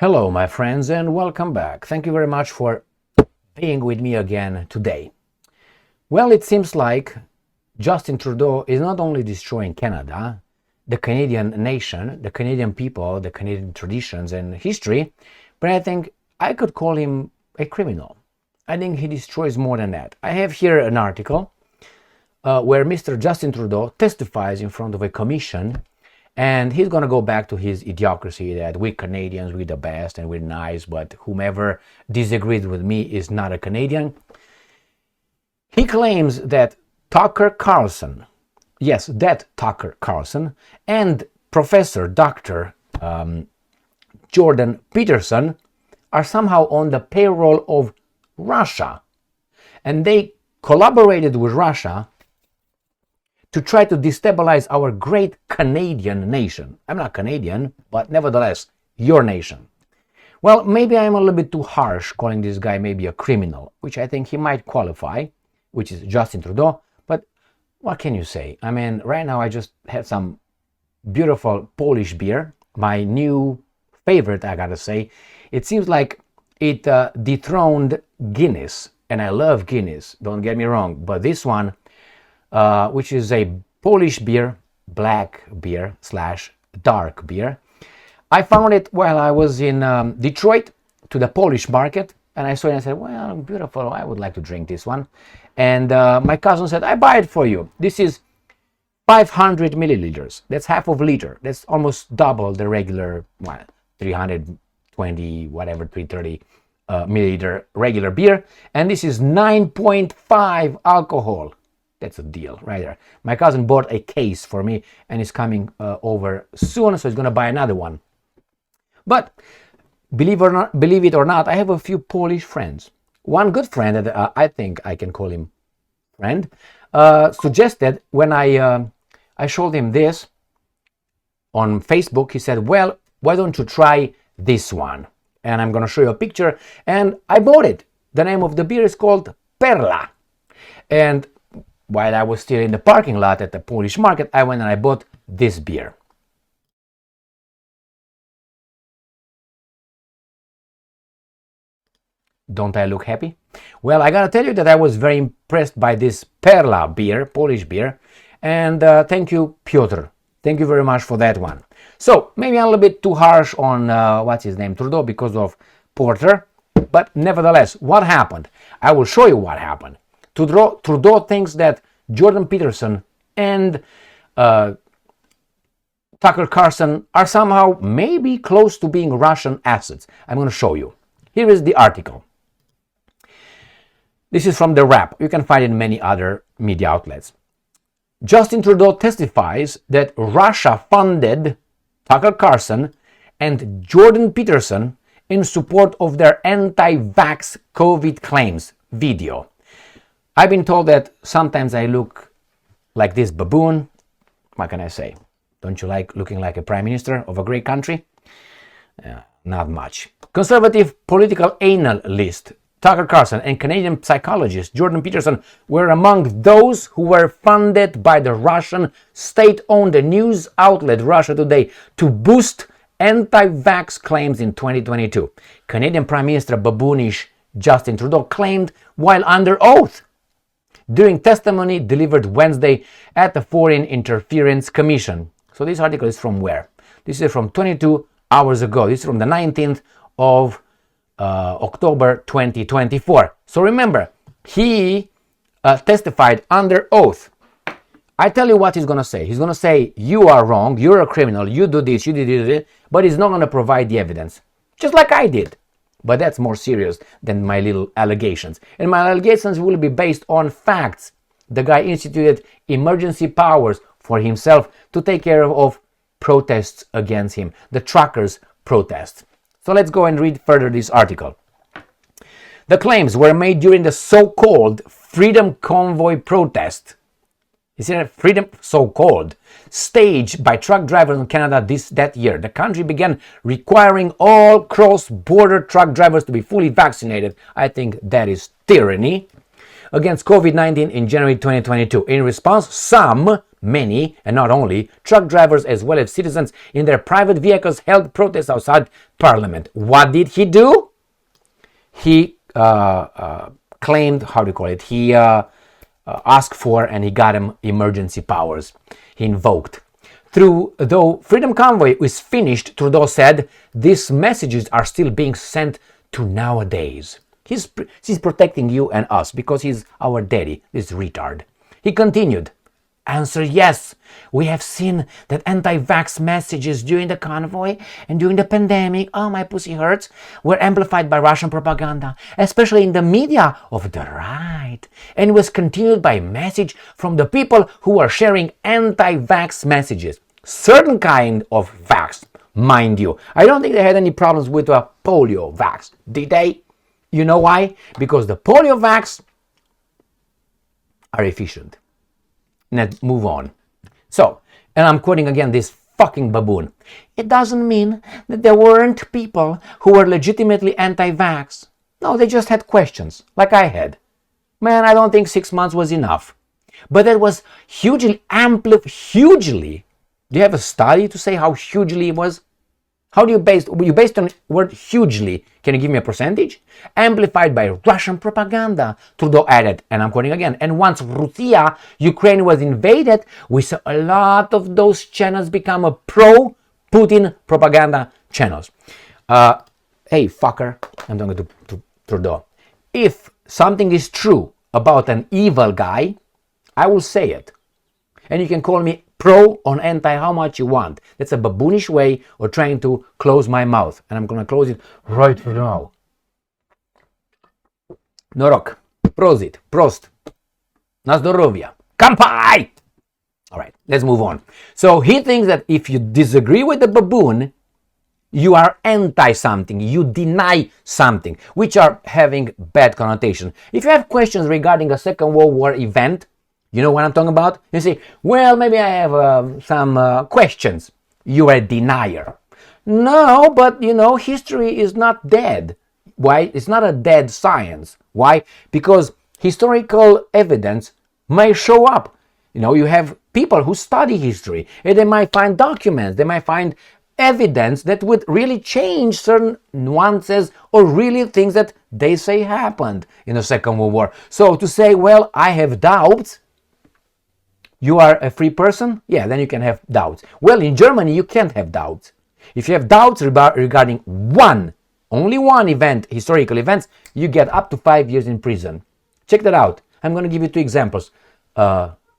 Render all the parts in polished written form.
Hello, my friends, and welcome back. Thank you very much for being with me again today. Well, it seems like Justin Trudeau is not only destroying Canada, the Canadian nation, the Canadian people, the Canadian traditions and history, but I think I could call him a criminal. I think he destroys more than that. I have here an article where Mr. Justin Trudeau testifies in front of a commission, and he's going to go back to his idiocracy that we Canadians, we're the best and we're nice, but whomever disagrees with me is not a Canadian. He claims that Tucker Carlson, yes, that Tucker Carlson, and Professor Dr. Jordan Peterson are somehow on the payroll of Russia. And they collaborated with Russia to try to destabilize our great Canadian nation. I'm not Canadian, but nevertheless, your nation. Well, maybe I'm a little bit too harsh calling this guy maybe a criminal, which I think he might qualify, which is Justin Trudeau. But what can you say? I mean, right now I just had some beautiful Polish beer, my new favorite, I gotta say. It seems like it dethroned Guinness, and I love Guinness, don't get me wrong, but this one, which is a Polish beer, black beer / dark beer. I found it while I was in Detroit to the Polish market, and I saw it and I said, well, beautiful, I would like to drink this one. And my cousin said, I buy it for you. This is 500 milliliters. That's half of a liter. That's almost double the regular 320, whatever, 330 milliliter regular beer. And this is 9.5 alcohol. That's a deal right there. My cousin bought a case for me and is coming over soon, so he's going to buy another one. But believe it or not, I have a few Polish friends. One good friend that I think I can call him friend suggested when I showed him this on Facebook, he said, well, why don't you try this one? And I'm going to show you a picture. And I bought it. The name of the beer is called Perla. And while I was still in the parking lot at the Polish market, I went and I bought this beer. Don't I look happy? Well, I gotta tell you that I was very impressed by this Perla beer, Polish beer, and thank you, Piotr. Thank you very much for that one. So, maybe I'm a little bit too harsh on, what's his name, Trudeau, because of Porter, but nevertheless, what happened? I will show you what happened. Trudeau thinks that Jordan Peterson and Tucker Carlson are somehow maybe close to being Russian assets. I'm going to show you. Here is the article. This is from The Wrap. You can find it in many other media outlets. Justin Trudeau testifies that Russia funded Tucker Carlson and Jordan Peterson in support of their anti-vax COVID claims video. I've been told that sometimes I look like this baboon. What can I say? Don't you like looking like a prime minister of a great country? Not much. Conservative political analyst Tucker Carlson and Canadian psychologist Jordan Peterson were among those who were funded by the Russian state-owned news outlet Russia Today to boost anti-vax claims in 2022. Canadian Prime Minister baboonish Justin Trudeau claimed while under oath during testimony delivered Wednesday at the Foreign Interference Commission. So this article is from where? This is from 22 hours ago. This is from the 19th of October 2024. So remember, he testified under oath. I tell you what he's going to say. He's going to say, you are wrong, you're a criminal, you do this, you did it, but he's not going to provide the evidence. Just like I did. But that's more serious than my little allegations. And my allegations will be based on facts. The guy instituted emergency powers for himself to take care of protests against him, the truckers' protests. So let's go and read further this article. The claims were made during the so-called Freedom Convoy protest. You see that? Freedom, so-called, staged by truck drivers in Canada that year. The country began requiring all cross-border truck drivers to be fully vaccinated. I think that is tyranny. Against COVID-19 in January 2022. In response, some Many, and not only, truck drivers as well as citizens in their private vehicles held protests outside Parliament. What did he do? He claimed, how do you call it? He asked for and he got him emergency powers. He invoked. Though Freedom Convoy is finished, Trudeau said, these messages are still being sent to nowadays. He's protecting you and us because he's our daddy, this retard. He continued, answer yes. We have seen that anti-vax messages during the convoy and during the pandemic, oh my pussy hurts, were amplified by Russian propaganda, especially in the media of the right, and was continued by message from the people who are sharing anti-vax messages. Certain kind of vax, mind you. I don't think they had any problems with a polio vax, did they? You know why? Because the polio vax are efficient. Let's move on. So, and I'm quoting again this fucking baboon. It doesn't mean that there weren't people who were legitimately anti-vax. No, they just had questions, like I had. Man, I don't think 6 months was enough. But that was hugely hugely. Do you have a study to say how hugely it was? How do you based on the word hugely? Can you give me a percentage? Amplified by Russian propaganda, Trudeau added, and I'm quoting again. And once Russia, Ukraine was invaded, we saw a lot of those channels become a pro-Putin propaganda channels. Hey, fucker, I'm talking to Trudeau. If something is true about an evil guy, I will say it. And you can call me pro or anti how much you want. That's a baboonish way of trying to close my mouth. And I'm going to close it right now. Norok. Prozit. Prost. Na zdorowia. Kampai! All right, let's move on. So he thinks that if you disagree with the baboon, you are anti-something, you deny something, which are having bad connotation. If you have questions regarding a Second World War event, you know what I'm talking about? You say, well, maybe I have some questions. You are a denier. No, but you know, history is not dead. Why? It's not a dead science. Why? Because historical evidence may show up. You know, you have people who study history, and they might find documents, they might find evidence that would really change certain nuances or really things that they say happened in the Second World War. So to say, well, I have doubts, you are a free person? Yeah, then you can have doubts. Well, in Germany, you can't have doubts. If you have doubts regarding only one event, historical events, you get up to 5 years in prison. Check that out. I'm going to give you 2 examples.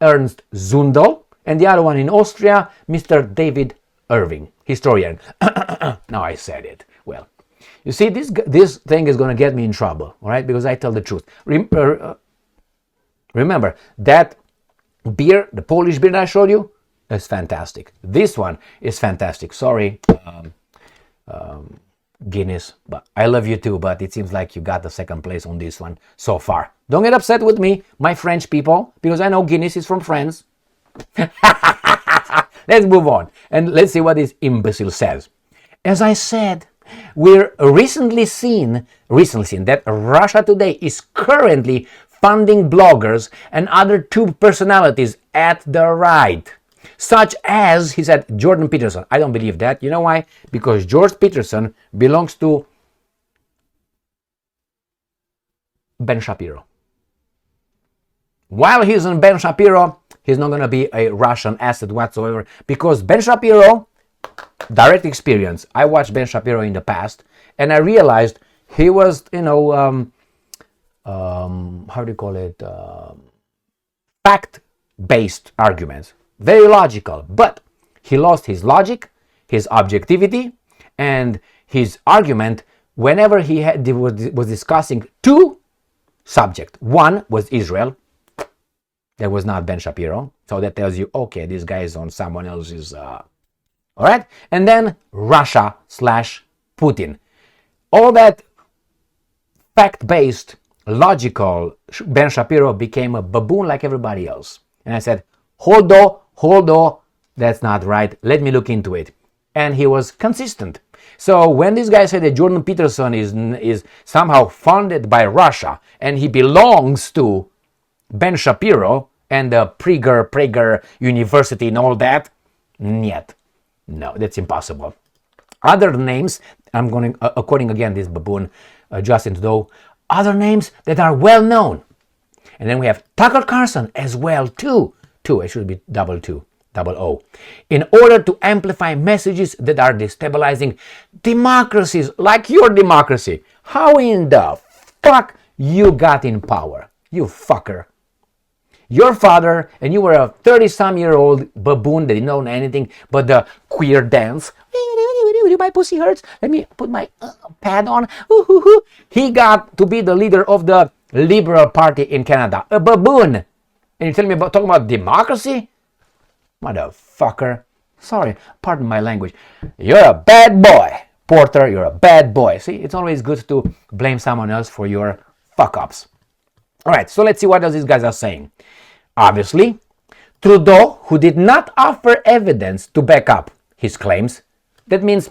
Ernst Zundel, and the other one in Austria, Mr. David Irving, historian. Now I said it. Well, you see, this thing is going to get me in trouble, all right, because I tell the truth. Remember, that beer, the Polish beer that I showed you, is fantastic. This one is fantastic. Sorry, Guinness, but I love you too, but it seems like you got the second place on this one so far. Don't get upset with me, my French people, because I know Guinness is from France. Let's move on and let's see what this imbecile says. As I said, we're recently seen that Russia Today is currently funding bloggers and other tube personalities at the right, such as, he said, Jordan Peterson. I don't believe that. You know why? Because George Peterson belongs to Ben Shapiro. While he's on Ben Shapiro, he's not going to be a Russian asset whatsoever, because Ben Shapiro, direct experience. I watched Ben Shapiro in the past, and I realized he was, how do you call it? Fact-based arguments. Very logical, but he lost his logic, his objectivity, and his argument whenever he was discussing 2 subjects. One was Israel. That was not Ben Shapiro. So that tells you, okay, this guy is on someone else's... all right? And then Russia/Putin. All that fact-based, logical Ben Shapiro became a baboon like everybody else. And I said, hold on, that's not right. Let me look into it. And he was consistent. So when this guy said that Jordan Peterson is somehow funded by Russia and he belongs to Ben Shapiro, and the Prager University and all that. Niet. No, that's impossible. Other names, I'm going to, according again this baboon, Justin Trudeau, other names that are well known. And then we have Tucker Carlson as well too. It should be double O. In order to amplify messages that are destabilizing democracies like your democracy. How in the fuck you got in power? You fucker. Your father, and you were a 30-some-year-old baboon that didn't know anything but the queer dance. My pussy hurts. Let me put my pad on. He got to be the leader of the Liberal Party in Canada. A baboon. And you tell me about talking about democracy? Motherfucker. Sorry, pardon my language. You're a bad boy. Porter, you're a bad boy. See, it's always good to blame someone else for your fuck-ups. All right, so let's see what else these guys are saying. Obviously, Trudeau, who did not offer evidence to back up his claims, that means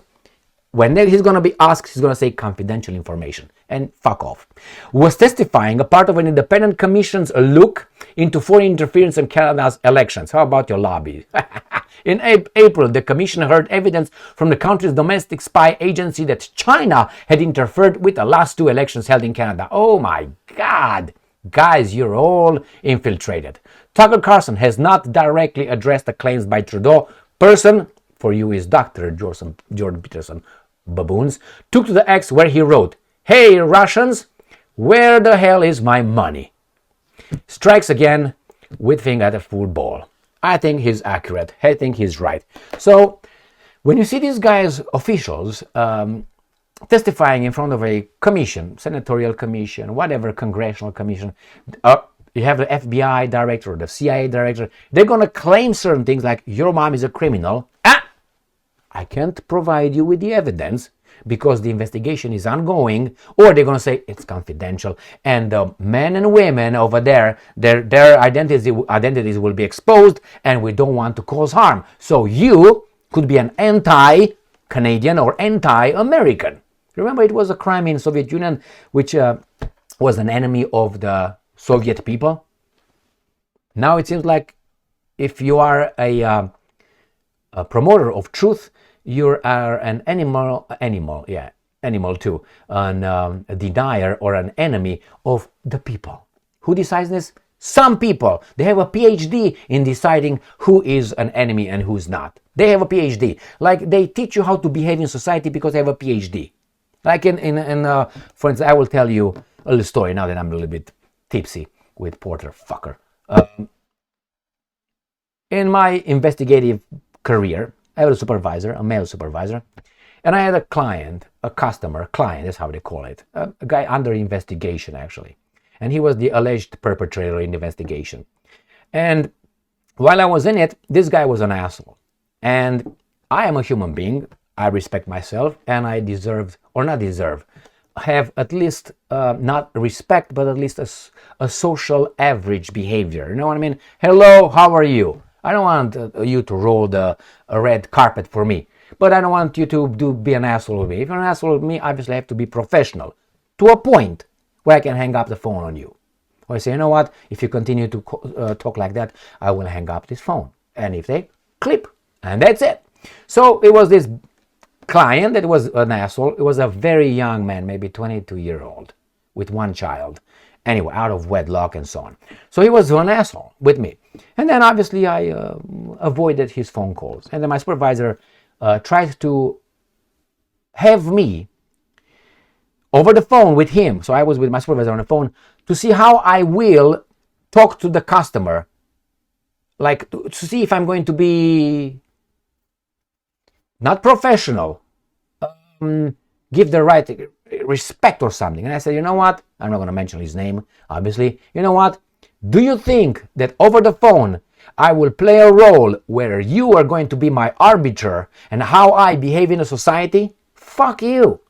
when he's going to be asked, he's going to say confidential information and fuck off, was testifying a part of an independent commission's look into foreign interference in Canada's elections. How about your lobby? In April, the commission heard evidence from the country's domestic spy agency that China had interfered with the last two elections held in Canada. Oh my God. Guys, you're all infiltrated. Tucker Carlson has not directly addressed the claims by Trudeau. Person, for you is Dr. Jordan Peterson, baboons, took to the X where he wrote, "Hey Russians, where the hell is my money?" Strikes again with finger at a full ball. I think he's accurate. I think he's right. So when you see these guys, officials, testifying in front of a commission, senatorial commission, whatever, congressional commission, you have the FBI director, the CIA director, they're going to claim certain things like your mom is a criminal. I can't provide you with the evidence because the investigation is ongoing, or they're going to say it's confidential, and the men and women over there, their identities will be exposed, and we don't want to cause harm. So you could be an anti-Canadian or anti-American. Remember, it was a crime in Soviet Union which was an enemy of the Soviet people. Now it seems like if you are a promoter of truth, you are an animal too, a denier or an enemy of the people. Who decides this? Some people. They have a PhD in deciding who is an enemy and who's not. They have a PhD. Like they teach you how to behave in society because they have a PhD. Like for instance, I will tell you a little story now that I'm a little bit tipsy with Porter, fucker. In my investigative career, I had a supervisor, a male supervisor, and I had a client, that's how they call it, a guy under investigation actually. And he was the alleged perpetrator in the investigation. And while I was in it, this guy was an asshole. And I am a human being. I respect myself, and I have at least not respect, but at least a social average behavior. You know what I mean? Hello, how are you? I don't want you to roll a red carpet for me, but I don't want you to be an asshole with me. If you're an asshole with me, obviously I have to be professional to a point where I can hang up the phone on you. Or I say, you know what? If you continue to talk like that, I will hang up this phone. And if they clip, and that's it. So it was this client that was an asshole. It was a very young man, maybe 22-year-old, with one child. Anyway, out of wedlock and so on. So he was an asshole with me. And then obviously I avoided his phone calls. And then my supervisor tried to have me over the phone with him. So I was with my supervisor on the phone to see how I will talk to the customer. Like to see if I'm going to be not professional, give the right respect or something. And I said, you know what? I'm not going to mention his name, obviously. You know what? Do you think that over the phone I will play a role where you are going to be my arbiter and how I behave in a society? Fuck you.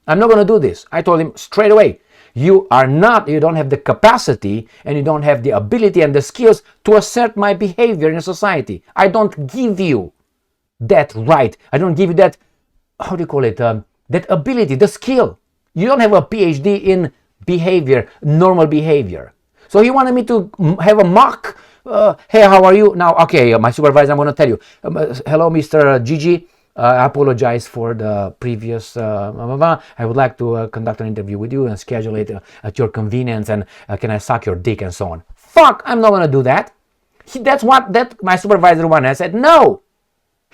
I'm not going to do this. I told him straight away, you don't have the capacity and you don't have the ability and the skills to assert my behavior in a society. I don't give you that right. I don't give you that, how do you call it, that ability, the skill. You don't have a PhD in behavior, normal behavior. So he wanted me to have a mock Hey, how are you? Now, okay, my supervisor, I'm going to tell you. Hello, Mr. Gigi. I apologize for the previous. I would like to conduct an interview with you and schedule it at your convenience. And can I suck your dick and so on? Fuck, I'm not going to do that. That's what my supervisor wanted. I said, no,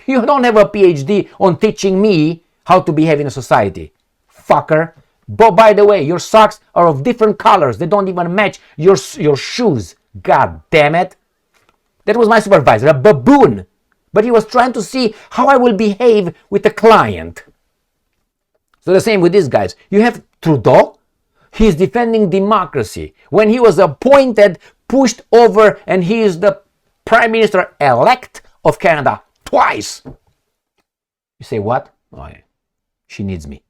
you don't have a PhD on teaching me how to behave in a society. Fucker. But by the way, your socks are of different colors. They don't even match your shoes. God damn it. That was my supervisor, a baboon. But he was trying to see how I will behave with a client. So the same with these guys. You have Trudeau. He's defending democracy. When he was appointed, pushed over, and he is the Prime Minister-elect of Canada twice. You say, what? Oh, yeah. She needs me.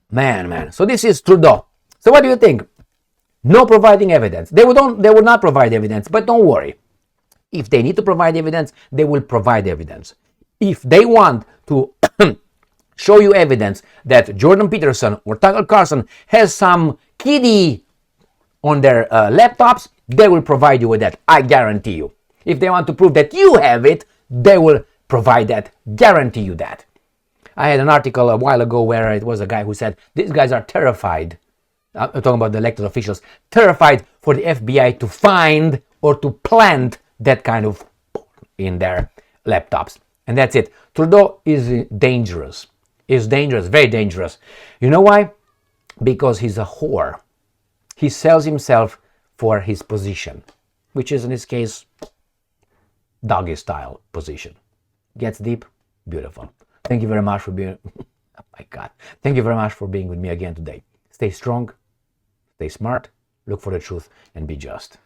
Man. So this is Trudeau. So what do you think? No providing evidence. They will not provide evidence, but don't worry. If they need to provide evidence, they will provide evidence. If they want to show you evidence that Jordan Peterson or Tucker Carlson has some kiddie on their laptops, they will provide you with that. I guarantee you. If they want to prove that you have it, they will provide that. Guarantee you that. I had an article a while ago where it was a guy who said, these guys are terrified. I'm talking about the elected officials, terrified for the FBI to find or to plant that kind of in their laptops. And that's it. Trudeau is dangerous. Is dangerous, very dangerous. You know why? Because he's a whore. He sells himself for his position, which is in this case, doggy style position. Gets deep, beautiful. Thank you very much for being, oh my God. Thank you very much for being with me again today. Stay strong, stay smart, look for the truth, and be just.